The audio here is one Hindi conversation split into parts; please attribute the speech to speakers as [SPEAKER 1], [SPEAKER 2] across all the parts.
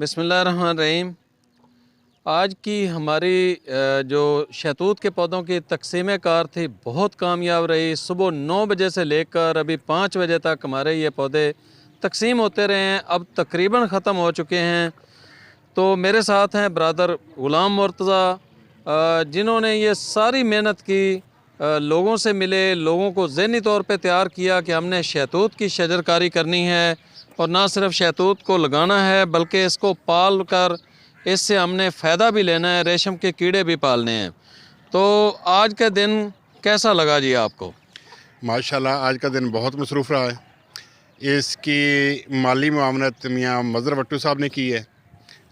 [SPEAKER 1] बिस्मिल्लाहिर्रहमानिर्रहीम। आज की हमारी जो शहतूत के पौधों की तकसीम कार थी बहुत कामयाब रही। सुबह 9 बजे से लेकर अभी 5 बजे तक हमारे ये पौधे तकसीम होते रहे हैं। अब तकरीबन ख़त्म हो चुके हैं। तो मेरे साथ हैं ब्रदर ग़ुलाम मुर्तज़ा, जिन्होंने ये सारी मेहनत की, लोगों से मिले, लोगों को ज़हनी तौर पे तैयार किया कि हमने शहतूत की शजरकारी करनी है और ना सिर्फ शहतूत को लगाना है बल्कि इसको पाल कर इससे हमने फ़ायदा भी लेना है, रेशम के कीड़े भी पालने हैं। तो आज का दिन कैसा लगा जी आपको?
[SPEAKER 2] माशाल्लाह आज का दिन बहुत मसरूफ़ रहा है। इसकी माली मुआवनत मियाँ मज़हर भट्टू साहब ने की है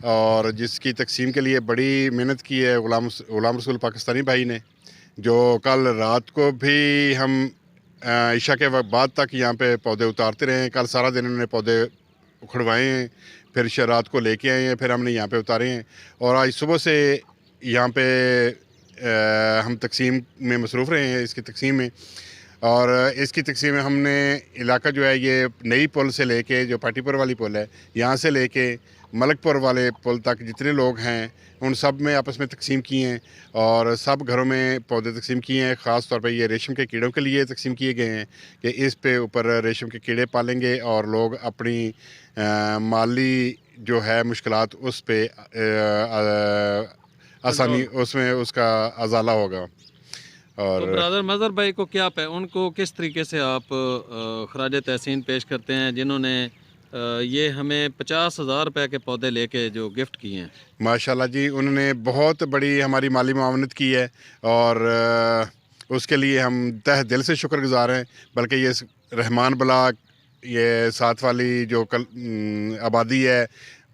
[SPEAKER 2] और जिसकी तकसीम के लिए बड़ी मेहनत की है ग़ुलाम रसूल पाकिस्तानी भाई ने, जो कल रात को भी हम इशा के बाद तक यहाँ पे पौधे उतारते रहे हैं। कल सारा दिन उन्होंने पौधे उखड़वाए हैं, फिर रात को लेके आए हैं, फिर हमने यहाँ पे उतारे हैं और आज सुबह से यहाँ पे हम तकसीम में मसरूफ़ रहे हैं, इसकी तकसीम में। और इसकी तकसीम में हमने इलाका जो है ये नई पुल से लेके जो पाटीपुर वाली पुल है, यहाँ से लेके मलकपुर वाले पुल तक जितने लोग हैं उन सब में आपस में तकसीम किए हैं और सब घरों में पौधे तकसीम किए हैं। ख़ास तौर पे ये रेशम के कीड़ों के लिए तकसीम किए गए हैं कि इस पे ऊपर रेशम के कीड़े पालेंगे और लोग अपनी माली जो है मुश्किलात उस पे आसानी उसमें उसका अजाला होगा। और
[SPEAKER 1] तो ब्रदर मज़हर भाई को क्या उनको किस तरीके से आप खराज तहसीन पेश करते हैं जिन्होंने ये हमें 50,000 रुपये के पौधे लेके जो गिफ्ट किए हैं?
[SPEAKER 2] माशाल्लाह जी, उन्होंने बहुत बड़ी हमारी माली मुआवनत की है और उसके लिए हम तहे दिल से शुक्रगुज़ार हैं। बल्कि ये रहमान ब्लॉक, ये साथ वाली जो आबादी है,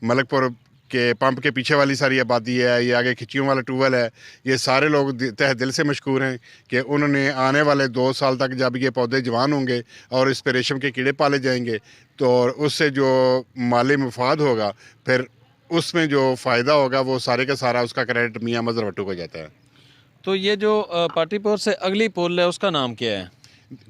[SPEAKER 2] मलकपुर के पंप के पीछे वाली सारी आबादी है, ये आगे खिचियों वाला टूवल है, ये सारे लोग तहे दिल से मशकूर हैं कि उन्होंने आने वाले 2 साल तक जब ये पौधे जवान होंगे और इस पर रेशम के कीड़े पाले जाएंगे तो उससे जो माली मुफाद होगा फिर उसमें जो फ़ायदा होगा वो सारे का सारा उसका क्रेडिट मियाँ मज़हर भट्टू को जाता है।
[SPEAKER 1] तो ये जो पाटीपुर से अगली पुल है उसका नाम क्या है?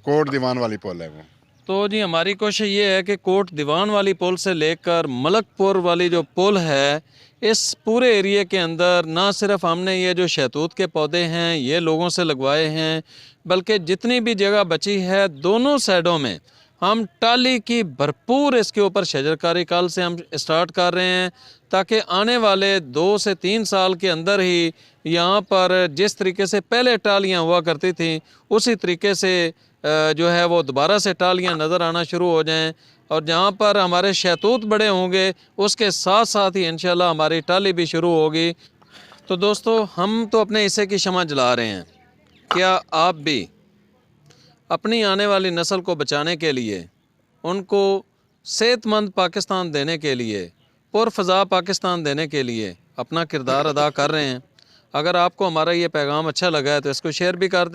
[SPEAKER 2] कोट दीवान वाली पुल है वो।
[SPEAKER 1] तो जी हमारी कोशिश ये है कि कोट दीवान वाली पुल से लेकर मलकपुर वाली जो पुल है, इस पूरे एरिए के अंदर ना सिर्फ हमने ये जो शहतूत के पौधे हैं ये लोगों से लगवाए हैं, बल्कि जितनी भी जगह बची है दोनों साइडों में हम टाली की भरपूर इसके ऊपर शजरकारी कल से हम स्टार्ट कर रहे हैं, ताकि आने वाले 2 से 3 साल के अंदर ही यहाँ पर जिस तरीके से पहले टालियाँ हुआ करती थी उसी तरीके से जो है वो दोबारा से टालियाँ नज़र आना शुरू हो जाएं और जहाँ पर हमारे शहतूत बड़े होंगे उसके साथ साथ ही इंशाल्लाह हमारी टाली भी शुरू होगी। तो दोस्तों, हम तो अपने हिस्से की शमा जला रहे हैं, क्या आप भी अपनी आने वाली नस्ल को बचाने के लिए, उनको सेहतमंद पाकिस्तान देने के लिए, पुरफ़ज़ा पाकिस्तान देने के लिए अपना किरदार अदा कर रहे हैं? अगर आपको हमारा ये पैगाम अच्छा लगा है तो इसको शेयर भी कर दें।